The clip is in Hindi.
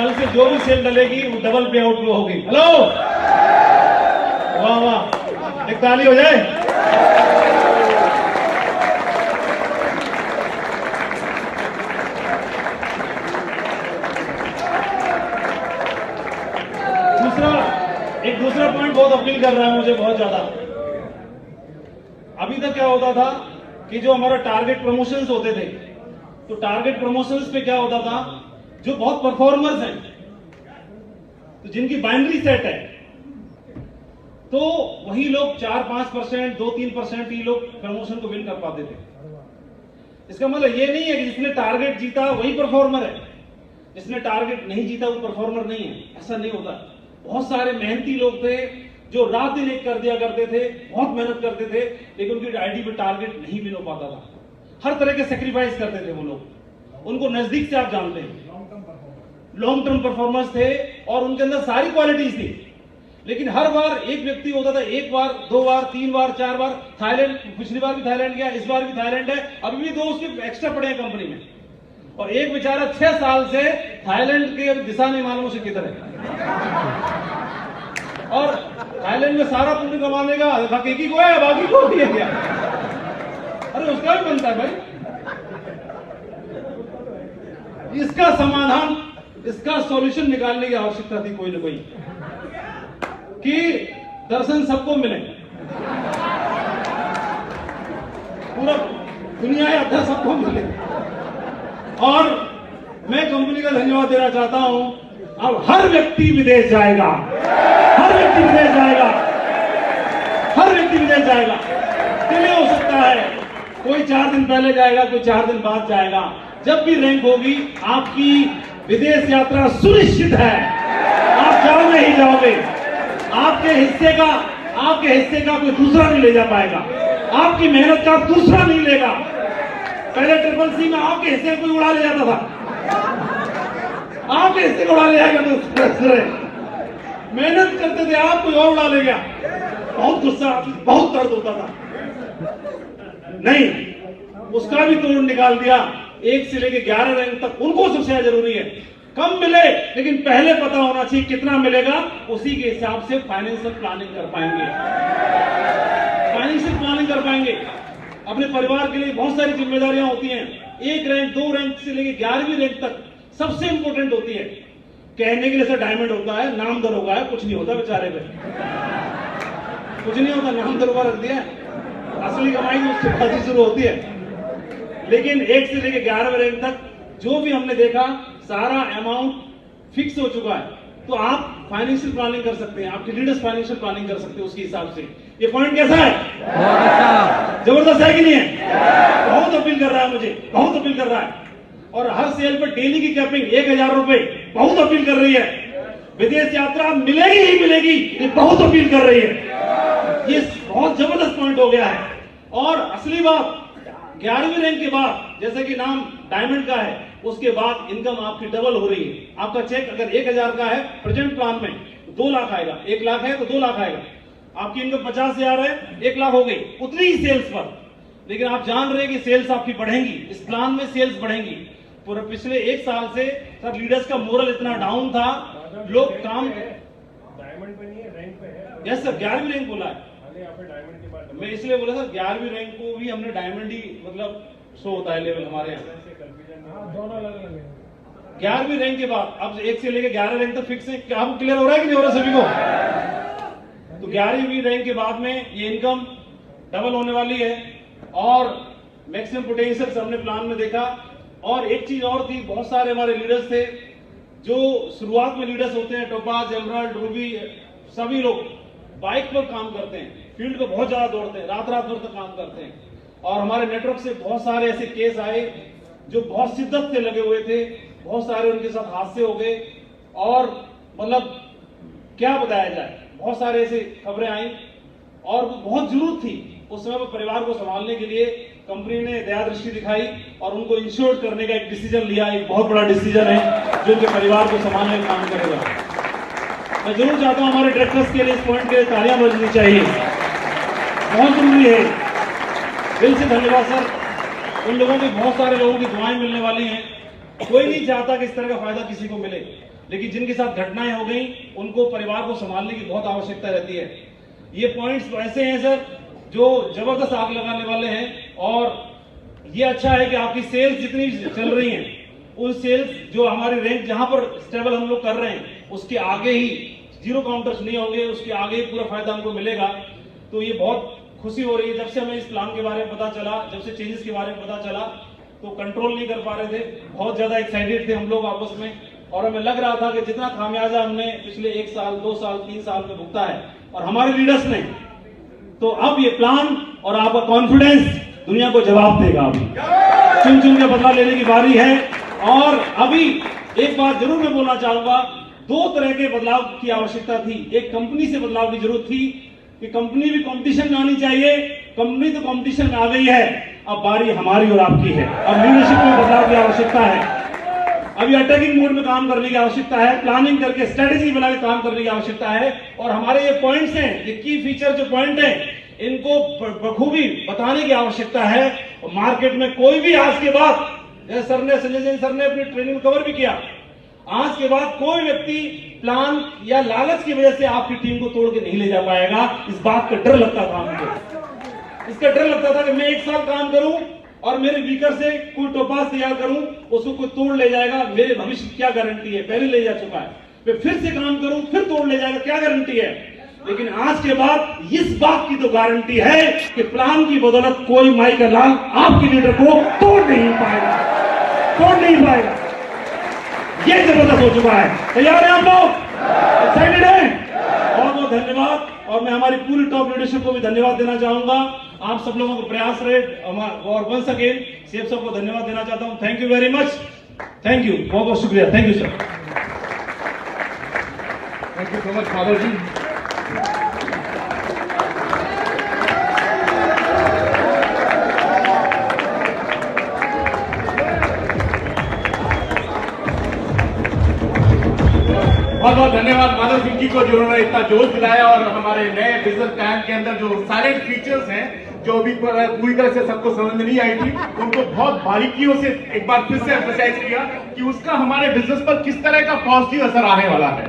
कल से जो भी सेल डलेगी वो डबल पे आउट में होगी। हेलो, वाह वाह, एक ताली हो जाए। दूसरा पॉइंट बहुत अपील कर रहा है मुझे बहुत ज्यादा। अभी तक क्या होता था कि जो हमारा टारगेट प्रमोशंस होते थे, तो टारगेट प्रमोशंस पे क्या होता था, जो बहुत परफॉर्मर्स हैं, तो जिनकी बाइनरी सेट है, तो वही लोग 4-5%, 2-3% ही लोग प्रमोशन को विन कर पाते थे। इसका मतलब ये नहीं है कि जिसने टारगेट जीता वही परफॉर्मर है, जिसने टारगेट नहीं जीता वो परफॉर्मर नहीं है। ऐसा नहीं होता। बहुत सारे मेहनती लोग थे जो रात दिन एक कर दिया करते थे, बहुत मेहनत करते थे, लेकिन उनकी आईडी पे टारगेट नहीं विन हो पाता था। हर तरह के सेक्रीफाइस करते थे वो लोग। उनको नजदीक से आप जानते हैं, लॉन्ग टर्म परफॉर्मर्स थे और उनके अंदर सारी क्वालिटीज थी। लेकिन हर बार एक व्यक्ति होता था, एक बार, 2 बार, 3 बार, 4 बार थाईलैंड, पिछली बार भी थाईलैंड गया, इस बार भी थाईलैंड है, अभी भी 2 उसके एक्स्ट्रा पड़े हैं कंपनी में, और एक बेचारा 6 साल से थाईलैंड के दिशा नहीं मालूम उसे किधर है, और थाईलैंड में सारा पुण्य कमाने का बाकी की को है, बाकी को भी है क्या? अरे उसका भी बनता है भाई। इसका समाधान, इसका सॉल्यूशन निकालने की आवश्यकता थी कोई ना कोई, कि दर्शन सबको मिले, पूरा दुनिया या अध्यक्ष सबको मिले। और मैं कंपनी का धन्यवाद देना चाहता हूं। अब हर व्यक्ति विदेश जाएगा, हर व्यक्ति विदेश जाएगा, हर व्यक्ति विदेश जाएगा। डिले हो सकता है, कोई 4 दिन पहले जाएगा, कोई 4 दिन बाद जाएगा। जब भी रैंक होगी आपकी विदेश यात्रा सुनिश्चित है, आप जाओगे ही जाओगे। आपके हिस्से का कोई दूसरा नहीं ले जा पाएगा, आपकी मेहनत का दूसरा नहीं लेगा। पहले ट्रिपल सी में आपके हिस्से कोई उड़ा ले जाता था, आपके हिस्से को उड़ा ले जाएगा तो मेहनत करते थे आप, कोई और उड़ा ले गया, बहुत गुस्सा, बहुत दर्द होता था। नहीं, उसका भी तोड़ निकाल दिया। 1 से लेकर 11 रैंक तक उनको सबसे ज्यादा जरूरी है। कम मिले लेकिन पहले पता होना चाहिए कितना मिलेगा, उसी के हिसाब से फाइनेंशियल प्लानिंग कर पाएंगे, फाइनेंशियल प्लानिंग कर पाएंगे। अपने परिवार के लिए बहुत सारी जिम्मेदारियां होती हैं। 1 रैंक 2 रैंक से लेकर 11वीं रैंक तक सबसे इंपॉर्टेंट होती है। कहने के लिए सर डायमंड होता है, नाम दरोगा है, कुछ नहीं होता बेचारे पे, कुछ नहीं होता, नाम दरोगा रख दिया, असली कमाई तो उससे खासी शुरू होती है। लेकिन 1 से लेकर 11वें रैंक तक जो भी हमने देखा, सारा अमाउंट फिक्स हो चुका है। तो आप फाइनेंशियल प्लानिंग कर सकते हैं, आपके लीडर्स फाइनेंशियल प्लानिंग कर सकते हैं उसके हिसाब से। ये पॉइंट कैसा है? जबरदस्त है कि नहीं है? बहुत अपील कर रहा है मुझे, बहुत अपील कर रहा है। और हर सेल पर डेली की कैपिंग 1000 रुपए, बहुत अपील कर रही है। विदेश यात्रा मिलेगी ही मिलेगी, ये बहुत अपील कर रही है। ये बहुत जबरदस्त पॉइंट हो गया है। और असली बात, 11वीं रैंक के बाद, जैसे कि नाम डायमंड का है, उसके बाद इनकम आपकी डबल हो रही है। आपका चेक अगर 1000 का है प्रेजेंट प्लान में, 2 लाख आएगा। 1 लाख है तो 2 लाख आएगा। आपकी इनकम 50,000 है, 1 लाख हो गई, उतनी ही सेल्स पर। लेकिन आप जान रहे हैं कि सेल्स आपकी बढ़ेंगी, इस प्लान में सेल्स बढ़ेंगी। पूरे पिछले 1 साल से सर लीडर्स का मोरल इतना डाउन था, लोग काम डायमंड पे नहीं है, रैंक पे है। यस सर, 11वीं रैंक बोला है। डायमंड के बाद मैं इसलिए बोला सर 11वीं रैंक को भी हमने डायमंड ही मतलब शो होता है लेवल हमारे यहाँ। दोनों अलग अलग है। 11वीं रैंक के बाद अब 1 से लेकर 11 रैंक तक फिक्स है। क्या आपको क्लियर हो रहा है कि नहीं हो रहा सभी को? तो 11वीं रैंक के बाद में ये इनकम डबल होने वाली है और मैक्सिमम पोटेंशियल हमने प्लान में देखा। और एक चीज और थी, बहुत सारे हमारे लीडर्स थे जो शुरुआत में लीडर्स होते हैं, टोपाज, एमराल्ड, रूबी, सभी लोग बाइक पर काम करते हैं, फील्ड पे बहुत ज्यादा दौड़ते हैं, रात रात भर तक काम करते हैं। और हमारे नेटवर्क से बहुत सारे ऐसे केस आए जो बहुत शिद्दत से लगे हुए थे, बहुत सारे उनके साथ हादसे हो गए। और मतलब क्या बताया जाए, बहुत सारे ऐसे खबरें आई और बहुत जरूरत थी उस समय पर परिवार को संभालने के लिए। कंपनी ने दया दृष्टि दिखाई और उनको इंश्योर करने का एक डिसीजन लिया। एक बहुत बड़ा डिसीजन है जो उनके परिवार को संभालने का काम करेगा। मैं जरूर चाहता हूं हमारे डायरेक्टर्स के लिए इस पॉइंट के लिए तालियां बजनी चाहिए, बहुत जरूरी है। दिल से धन्यवाद सर। उन लोगों के, बहुत सारे लोगों की दुआएं मिलने वाली हैं। कोई नहीं चाहता कि इस तरह का फायदा किसी को मिले, लेकिन जिनके साथ घटनाएं हो गई उनको परिवार को संभालने की बहुत आवश्यकता रहती है। ये पॉइंट्स ऐसे हैं सर जो जबरदस्त आग लगाने वाले हैं। और ये अच्छा है कि आपकी सेल्स जितनी चल रही हैं उन सेल्स जो हमारी रैंक जहां पर स्टेबल हम लोग कर रहे हैं उसके आगे ही जीरो काउंटर्स नहीं होंगे, उसके आगे ही पूरा फायदा हमको मिलेगा। तो ये बहुत खुशी हो रही है। जब से हमें इस प्लान के बारे में पता चला, जब से चेंजेस के बारे में पता चला तो कंट्रोल नहीं कर पा रहे थे, बहुत ज्यादा एक्साइटेड थे हम लोग आपस में। और हमें लग रहा था कि जितना खामियाजा हमने पिछले 1 साल 2 साल 3 साल में भुगता है और हमारे लीडर्स ने, तो अब ये प्लान और आपका कॉन्फिडेंस दुनिया को जवाब देगा। अभी चुन चुन के बदला लेने की बारी है। और अभी एक बात जरूर मैं बोलना चाहूंगा, 2 तरह के बदलाव की आवश्यकता थी। एक कंपनी से बदलाव की जरूरत थी कि कंपनी भी कंपटीशन में आनी चाहिए। कंपनी तो कंपटीशन में आ गई है, अब बारी हमारी और आपकी है। अब लीडरशिप में बदलाव की आवश्यकता है। अभी अटैकिंग मोड में काम करने की आवश्यकता है, प्लानिंग करके स्ट्रेटेजी बना के काम करने की आवश्यकता है। और हमारे ये पॉइंट्स हैं, ये की फीचर जो पॉइंट है, इनको बखूबी बताने की आवश्यकता है। और मार्केट में कोई भी आज के बाद, जैसे सर ने, संजय सिंह सर ने अपनी ट्रेनिंग में कवर भी किया, आज के बाद कोई व्यक्ति प्लान या लालच की वजह से आपकी टीम को तोड़ के नहीं ले जा पाएगा। इस बात का डर लगता था हमको, इसका डर लगता था कि मैं 1 साल काम करूं और मेरे वीकर से कोई टोपास तैयार करूं, उसको कोई तोड़ ले जाएगा, मेरे भविष्य की क्या गारंटी है? पहले ले जा चुका है, मैं फिर से काम करूं फिर तोड़ ले जाएगा, क्या गारंटी है? लेकिन आज के बाद इस बात की तो गारंटी है कि प्लान की बदौलत कोई माई का लाल आपके लीडर को तोड़ नहीं पाएगा, तोड़ नहीं पाएगा। ये जबरदस्त हो चुका है। तैयार है आप लोग? एक्साइटेड है? बहुत बहुत धन्यवाद। और मैं हमारी पूरी टॉप लीडरशिप को भी धन्यवाद देना चाहूंगा। आप सब लोगों को प्रयास रहे और वंस अगेन सीएम साहब को धन्यवाद देना चाहता हूं। Thank you very much, thank you, बहुत बहुत शुक्रिया, thank you sir. Thank you so much father ji. बहुत बहुत धन्यवाद माधव सिंह जी को जिन्होंने इतना जोश दिलाया और हमारे नए बिजनेस प्लान के अंदर जो साइलेंट फीचर्स हैं जो अभी पूरी तरह से सबको समझ में नहीं आई थी, उनको बहुत बारीकियों से एक बार फिर से एम्फसाइज किया कि उसका हमारे बिजनेस पर किस तरह का पॉजिटिव असर आने वाला है।